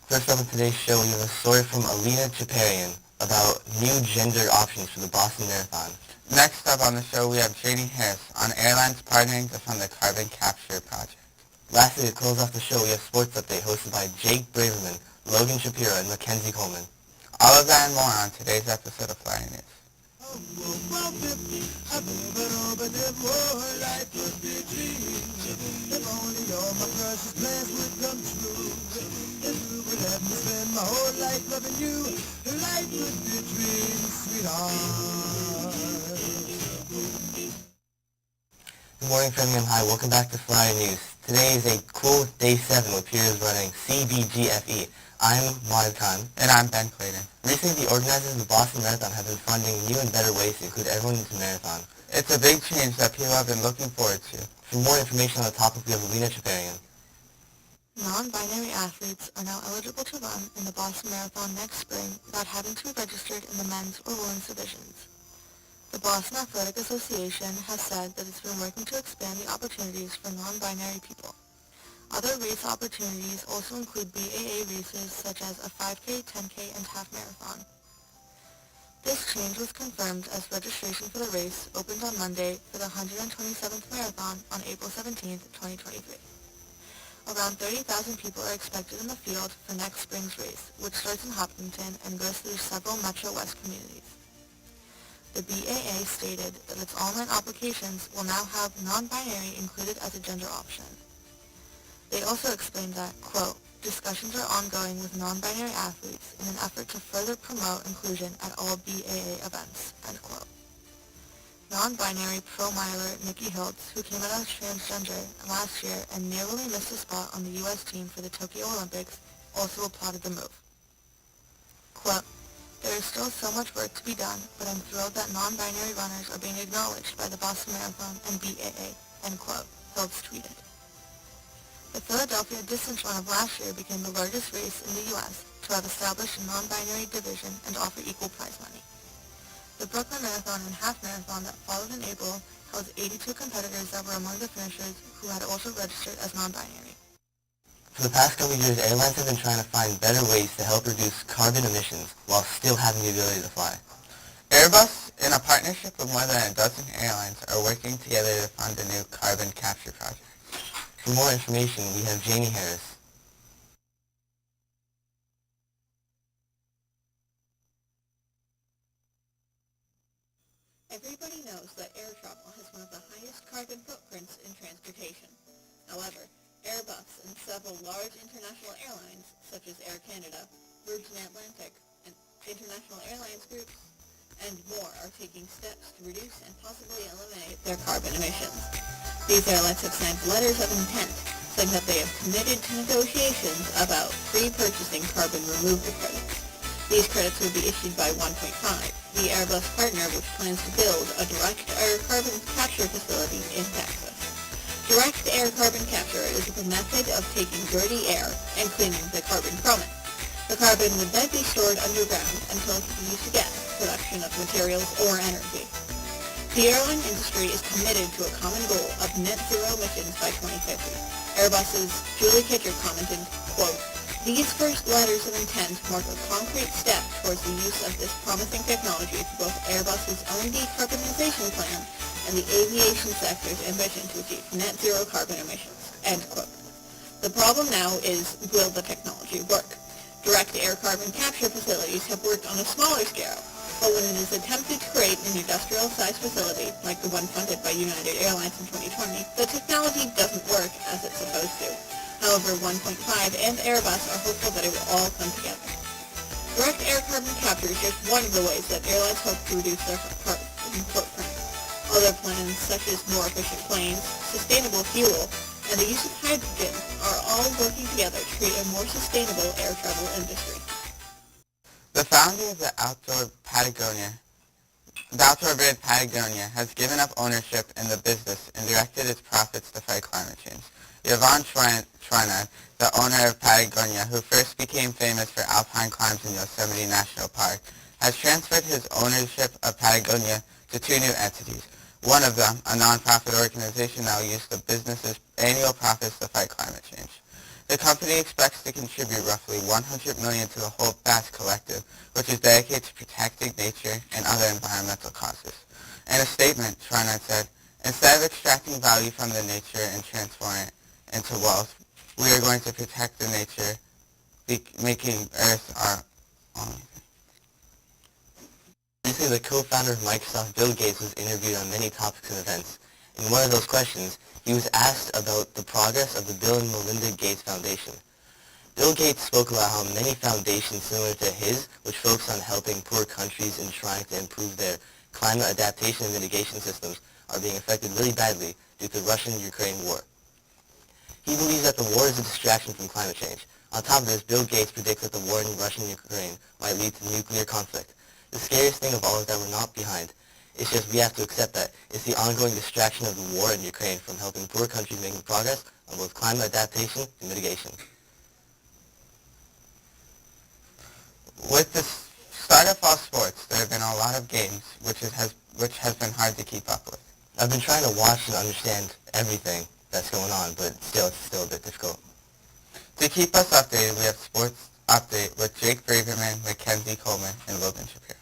First up in today's show, we have a story from Alina Chaparian about new gender options for the Boston Marathon. Next up on the show, we have Janie on airlines partnering to fund the carbon capture project. Lastly, to close off the show, we have Sports Update hosted by Jake Braverman, Logan Shapiro, and Mackenzie Coleman. All of that and more on today's episode of Flyer News. Good morning, Framingham High. Welcome back to Flyer News. Today is a cool day 7 with Peter's running CBGFE. I'm Mahid Cahn. And I'm Ben Clayton. Recently, the organizers of the Boston Marathon have been finding new and better ways to include everyone into the marathon. It's a big change that people have been looking forward to. For more information on the topic, we have Alina Chaparian. Non-binary athletes are now eligible to run in the Boston Marathon next spring without having to be registered in the men's or women's divisions. The Boston Athletic Association has said that it's been working to expand the opportunities for non-binary people. Other race opportunities also include BAA races such as a 5K, 10K, and half marathon. This change was confirmed as registration for the race opened on Monday for the 127th marathon on April 17, 2023. Around 30,000 people are expected in the field for next spring's race, which starts in Hopkinton and goes through several Metro West communities. The BAA stated that its online applications will now have non-binary included as a gender option. They also explained that, quote, discussions are ongoing with non-binary athletes in an effort to further promote inclusion at all BAA events, end quote. Non-binary pro-miler Nikki Hiltz, who came out as transgender last year and narrowly missed a spot on the U.S. team for the Tokyo Olympics, also applauded the move. Quote, there is still so much work to be done, but I'm thrilled that non-binary runners are being acknowledged by the Boston Marathon and BAA, end quote, Hiltz tweeted. The Philadelphia distance run of last year became the largest race in the U.S. to have established a non-binary division and offer equal prize money. The Brooklyn Marathon and half marathon that followed in April held 82 competitors that were among the finishers who had also registered as non-binary. For the past couple of years, airlines have been trying to find better ways to help reduce carbon emissions while still having the ability to fly. Airbus, in a partnership with more than a dozen airlines, are working together to fund a new carbon capture project. For more information, we have Janie. Everybody knows that air travel has one of the highest carbon footprints in transportation. However, Airbus and several large international airlines, such as Air Canada, Virgin Atlantic, and International Airlines Group, and more are taking steps to reduce and possibly eliminate their carbon emissions. These airlines have signed letters of intent, saying that they have committed to negotiations about pre-purchasing carbon removal credits. These credits will be issued by 1.5, the Airbus partner which plans to build a direct air carbon capture facility in Texas. Direct air carbon capture is the method of taking dirty air and cleaning the carbon from it. The carbon would then be stored underground until it can be used again, production of materials or energy. The airline industry is committed to a common goal of net zero emissions by 2050. Airbus's Julie Kitcher commented, quote, these first letters of intent mark a concrete step towards the use of this promising technology for both Airbus's own decarbonization plan and the aviation sector's ambition to achieve net zero carbon emissions, end quote. The problem now is, will the technology work? Direct air carbon capture facilities have worked on a smaller scale, but when it is attempted to create an industrial-sized facility, like the one funded by United Airlines in 2020, the technology doesn't work as it's supposed to. However, 1.5 and Airbus are hopeful that it will all come together. Direct air carbon capture is just one of the ways that airlines hope to reduce their carbon footprint. Other plans, such as more efficient planes, sustainable fuel, and the use of hydrogen, are all working together to create a more sustainable air travel industry. The founder of the outdoor brand Patagonia has given up ownership in the business and directed its profits to fight climate change. Yvon Chouinard, the owner of Patagonia, who first became famous for alpine climbs in Yosemite National Park, has transferred his ownership of Patagonia to two new entities. One of them, a non-profit organization, now uses the business's annual profits to fight climate change. The company expects to contribute roughly $100 million to the Holdfast Collective, which is dedicated to protecting nature and other environmental causes. In a statement, Troderman said, "Instead of extracting value from the nature and transforming it into wealth, we are going to protect the nature, making Earth our only thing." Recently, the co-founder of Microsoft, Bill Gates, was interviewed on many topics and events. In one of those questions, he was asked about the progress of the Bill and Melinda Gates Foundation. Bill Gates spoke about how many foundations similar to his, which focus on helping poor countries and trying to improve their climate adaptation and mitigation systems, are being affected really badly due to the Russian-Ukraine war. He believes that the war is a distraction from climate change. On top of this, Bill Gates predicts that the war in Russia and Ukraine might lead to nuclear conflict. The scariest thing of all is that we're not behind. It's just we have to accept that it's the ongoing distraction of the war in Ukraine from helping poor countries making progress on both climate adaptation and mitigation. With the start of fall sports, there have been a lot of games, which has been hard to keep up with. I've been trying to watch and understand everything that's going on, but it's still a bit difficult. To keep us updated, we have Sports Update with Jake Braverman, Mackenzie, Coleman, and Logan Shapiro.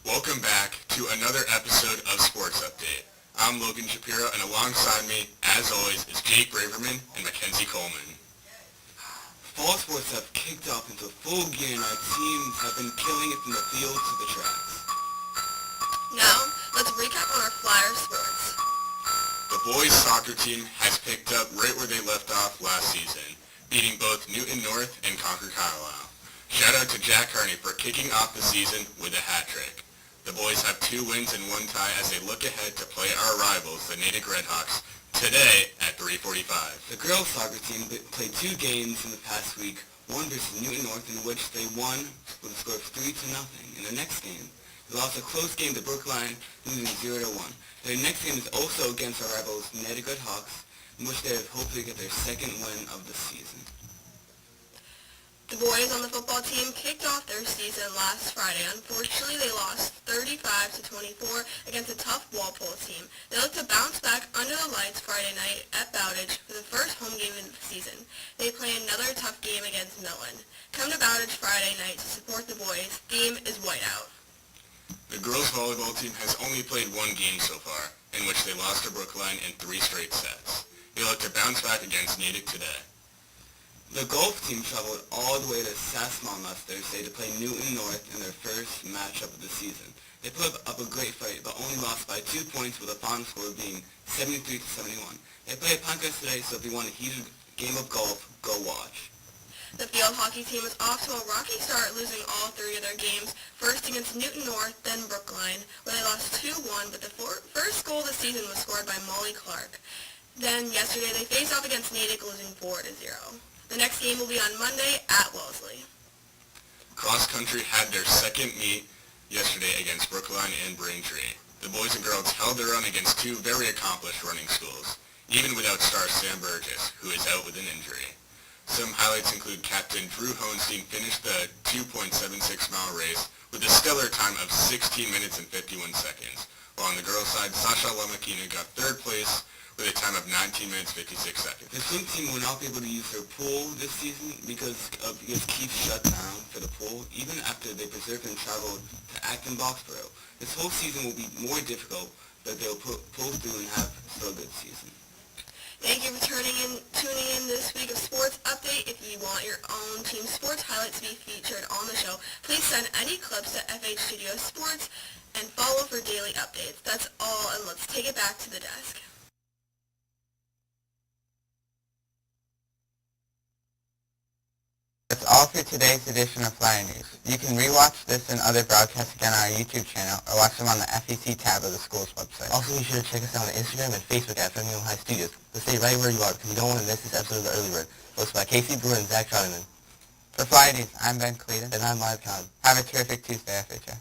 Welcome back to another episode of Sports Update. I'm Logan Shapiro, and alongside me, as always, is Jake Braverman and Mackenzie Coleman. Fall sports have kicked off into full gear and our teams have been killing it from the field to the tracks. Now, let's recap on our Flyer sports. The boys' soccer team has picked up right where they left off last season, beating both Newton North and Concord Carlisle. Shout out to Jack Harney for kicking off the season with a hat trick. The boys have 2 wins and 1 tie as they look ahead to play our rivals, the Natick Redhawks, today at 3:45. The girls' soccer team played 2 games in the past week, one versus Newton North, in which they won with a score of 3-0. In the next game, they lost a close game to Brookline, losing 0-1. Their next game is also against our rivals, Natick Redhawks, in which they hope to get their 2nd win of the season. The boys on the football team kicked off their season last Friday. Unfortunately, they lost 35-24 against a tough Walpole team. They look to bounce back under the lights Friday night at Bowditch for the first home game of the season. They play another tough game against Millen. Come to Bowditch Friday night to support the boys. Game is whiteout. The girls' volleyball team has only played 1 game so far, in which they lost to Brookline in 3 straight sets. They look to bounce back against Natick today. The golf team traveled all the way to Saskmont last Thursday to play Newton North in their first matchup of the season. They put up a great fight, but only lost by 2 points, with a final score being 73-71. They play at Pancras today, so if you want a heated game of golf, go watch. The field hockey team is off to a rocky start, losing all 3 of their games, first against Newton North, then Brookline, where they lost 2-1, but the first goal of the season was scored by Molly Clark. Then yesterday they faced off against Natick, losing 4-0. The next game will be on Monday at Wellesley. Cross country had their 2nd meet yesterday against Brookline and Braintree. The boys and girls held their own against 2 very accomplished running schools, even without star Sam Burgess, who is out with an injury. Some highlights include Captain Drew Hohenstein finished the 2.76-mile race with a stellar time of 16 minutes and 51 seconds, while on the girls' side, Sasha Lamakina got 3rd place with a time of 19 minutes 56 seconds. The swim team will not be able to use their pool this season because Keith shut down for the pool, even after they preserved and traveled to Acton Boxborough. This whole season will be more difficult, but they'll pull through and have still a good season. Thank you for tuning in this week of Sports Update. If you want your own team sports highlights to be featured on the show, please send any clips to FH Studio Sports and follow for daily updates. That's all, and let's take it back to the desk. That's all for today's edition of Flyer News. You can rewatch this and other broadcasts again on our YouTube channel or watch them on the FEC tab of the school's website. Also, be sure to check us out on Instagram and Facebook at Framingham High Studios. But stay right where you are because you don't want to miss this episode of The Early Bird, hosted by Casey Brewer and Zack Troderman. For Flyer News, I'm Ben Clayton. And I'm Mahid Cahn. Have a terrific Tuesday, FHS.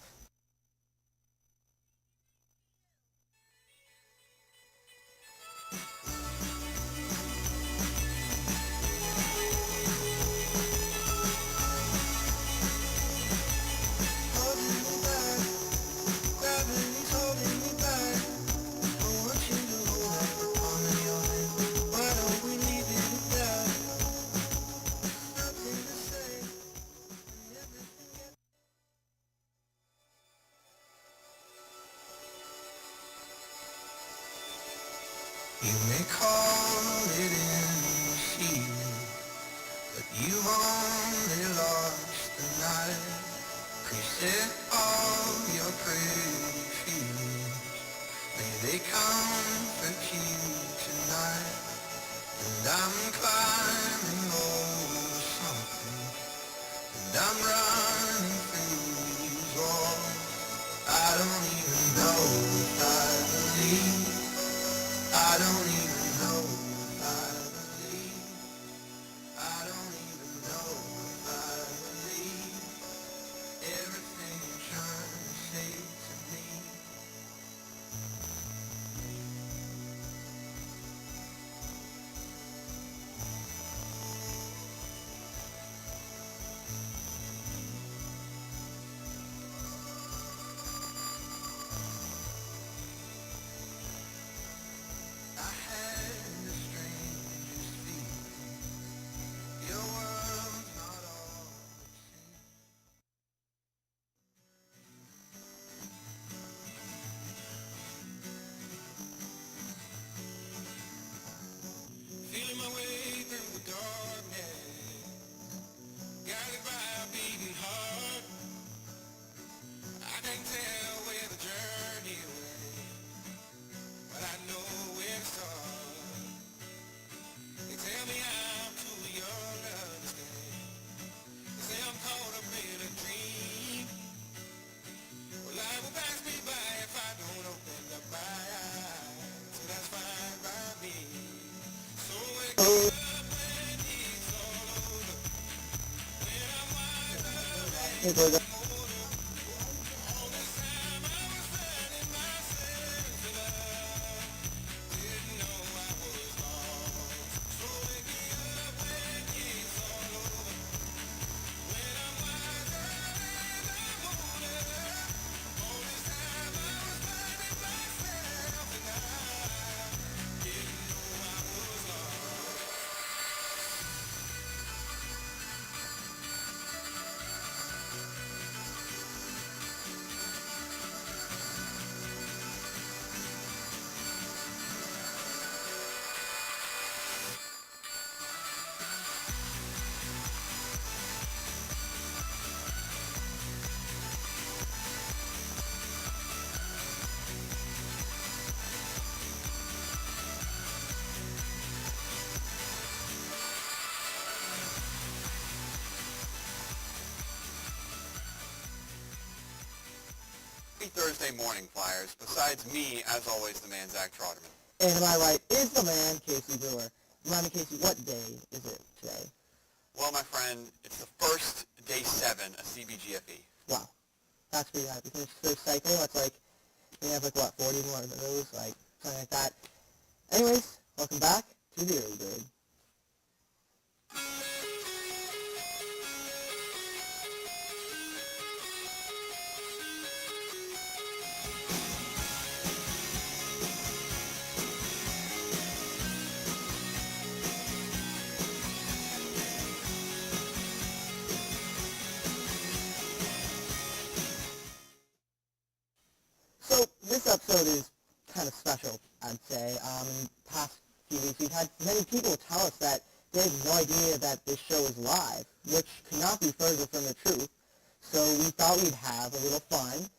You may call it in but you've only lost the night. Preset all your pretty feelings, may they comfort you tonight. And I'm climbing over something, and I'm running through these walls. I don't even know if I believe. I don't even know if I believe. I don't even know if I believe everything you're trying to say to me. Feeling my way through the darkness, guided by a beating heart. I can't tell where the journey went, but I know where to start. They tell me I'm too young to understand. They say I'm caught up in a dream. Well, life will pass me by if I don't open up my eyes. So that's fine by me. So wake up when it's all over. When I'm wide awake. All this time I was finding myself in love. Didn't know I was lost. So wake me up when it's all over. When I'm wiser and I'm older. All this time I was finding myself and I didn't know I was lost. Happy Thursday morning, Flyers. Besides me, as always, the man, Zack Troderman. And to my right is the man, Casey Brewer. Remind me, Casey, what day is it today? Well, my friend, it's the first day 7 of CBGFE. Wow. That's pretty high. We finished the first cycle. That's like, we have like, what, 40 more of those? Like, something like that. Anyways, welcome back to the Early Bird. So this episode is kind of special, I'd say. In the past few weeks, we've had many people tell us that they have no idea that this show is live, which could not be further from the truth. So we thought we'd have a little fun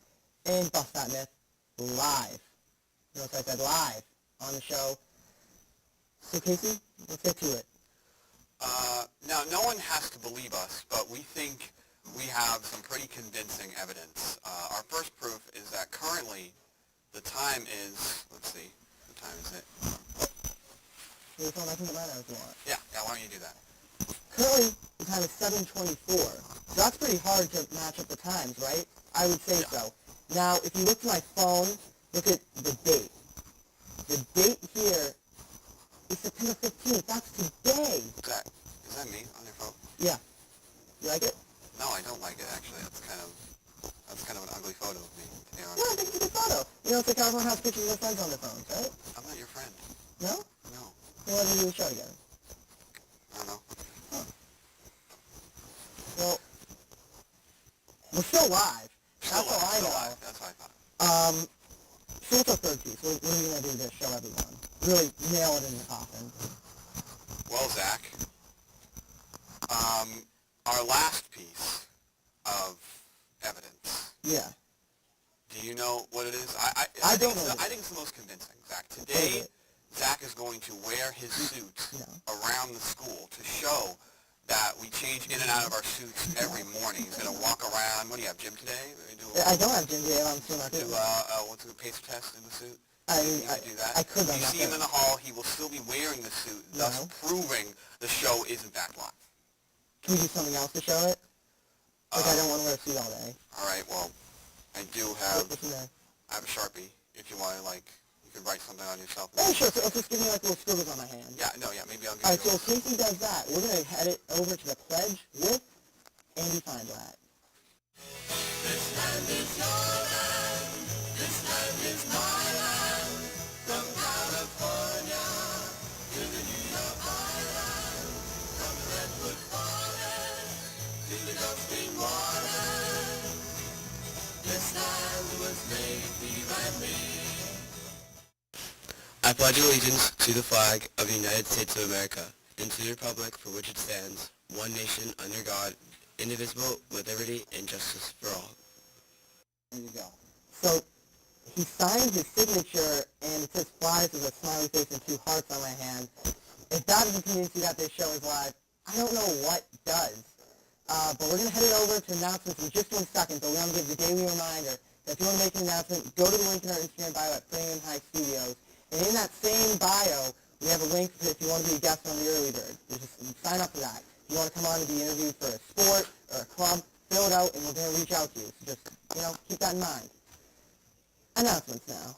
and bust that myth live. Notice I said live on the show. So Casey, let's get to it. Now, no one has to believe us, but we think we have some pretty convincing evidence. Our first proof is that currently the time is, let's see, what time is it? Your phone, I think it matters a lot. Yeah, why don't you do that? Currently, the time is 7:24. So that's pretty hard to match up the times, right? I would say so. Now, if you look to my phone, look at the date. The date here is September 15th. That's today. Zack, is that me on your phone? Yeah. You like it? No, I don't like it, actually. That's kind of an ugly photo of me, to be Yeah, honest. I think it's a good photo. You know, it's like everyone has pictures of their friends on their phones, right? I'm not your friend. No? No. Then why do you do the show together? I don't know. Well, we're still live. Still That's all I know. alive. That's what I thought. So what's our third piece? What are you going to do to show everyone? Really nail it in the coffin. Well, Zack, our last piece of evidence. Yeah. Do you know what it is? I don't know. I think it's the most convincing, Zack. Today, Zack is going to wear his suit around the school to show that we change in and out of our suits every morning. He's going to walk around. What do you have, gym today? I don't have gym today. I'm still not Do, doing what's the pacer test in the suit? I do that? I could, but If I'm you not see him in gonna. the hall, he will still be wearing the suit, thus proving the show is in fact live. Can we do something else to show it? Like I don't want to wear a suit all day. All right, well, I do have, What's in there? I have a Sharpie. If you want to, like, you could write something on yourself. Oh, sure. So just give me like little scribbles on my hand. Yeah, maybe I'll give All right, you so as soon as he does that, we're going to head it over to the pledge with Andy Feinblatt. This land is your land. This land is my land. From California to the New York Island. From the Redwood Forest to the Gulf Stream waters. This land was made for you and me. I pledge allegiance to the flag of the United States of America and to the republic for which it stands, one nation under God, indivisible, with liberty and justice for all. There you go. So he signs his signature, and it says flies with a smiley face and two hearts on my hand. If that doesn't convince you that this show is live, I don't know what does. But we're going to head it over to announcements in just 1 second, but we want to give the daily reminder that if you want to make an announcement, go to the link in our Instagram bio at Framingham High Studios. And in that same bio, we have a link if you want to be a guest on the Early Bird. Just sign up for that. If you want to come on and be interviewed for a sport or a club, fill it out, and we're going to reach out to you. So just, keep that in mind. Announcements now.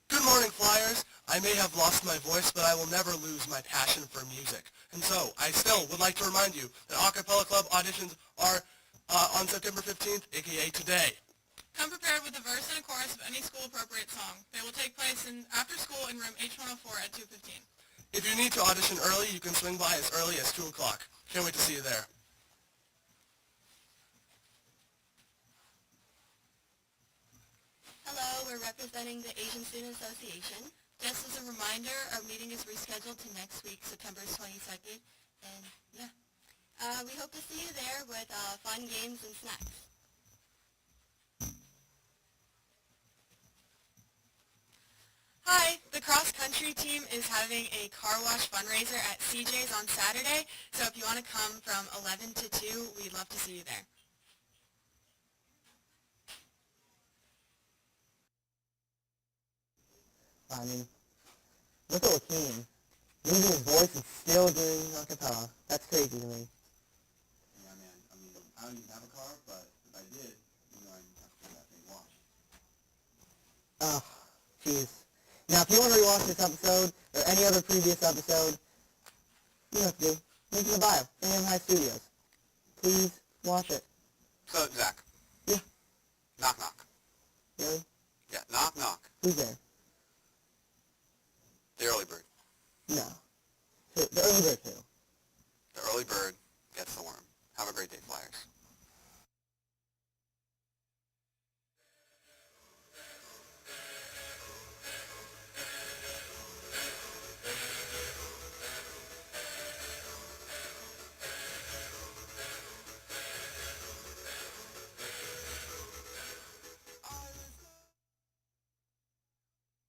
Good morning, Flyers. I may have lost my voice, but I will never lose my passion for music. And so, I still would like to remind you that A Cappella Club auditions are on September 15th, aka today. Come prepared with a verse and a chorus of any school-appropriate song. They will take place after school in room H104 at 2:15. If you need to audition early, you can swing by as early as 2 o'clock. Can't wait to see you there. Hello, we're representing the Asian Student Association. Just as a reminder, our meeting is rescheduled to next week, September 22nd, and we hope to see you there with fun games and snacks. Hi, the cross-country team is having a car wash fundraiser at CJ's on Saturday, so if you want to come from 11 to 2, we'd love to see you there. I mean, look at Joaquin. Losing his voice and still doing a cappella. That's crazy to me. Yeah, man. I mean, I don't even have a car, but if I did, I'd have to get that thing washed. Oh, jeez. Now, if you want to rewatch this episode, or any other previous episode, you know what to do. Link in the bio. Framingham High Studios. Please watch it. So, Zack. Yeah. Knock, knock. Really? Yeah, knock, knock. Who's there? The early bird. No. The early bird who? The early bird gets the worm. Have a great day, Flyers.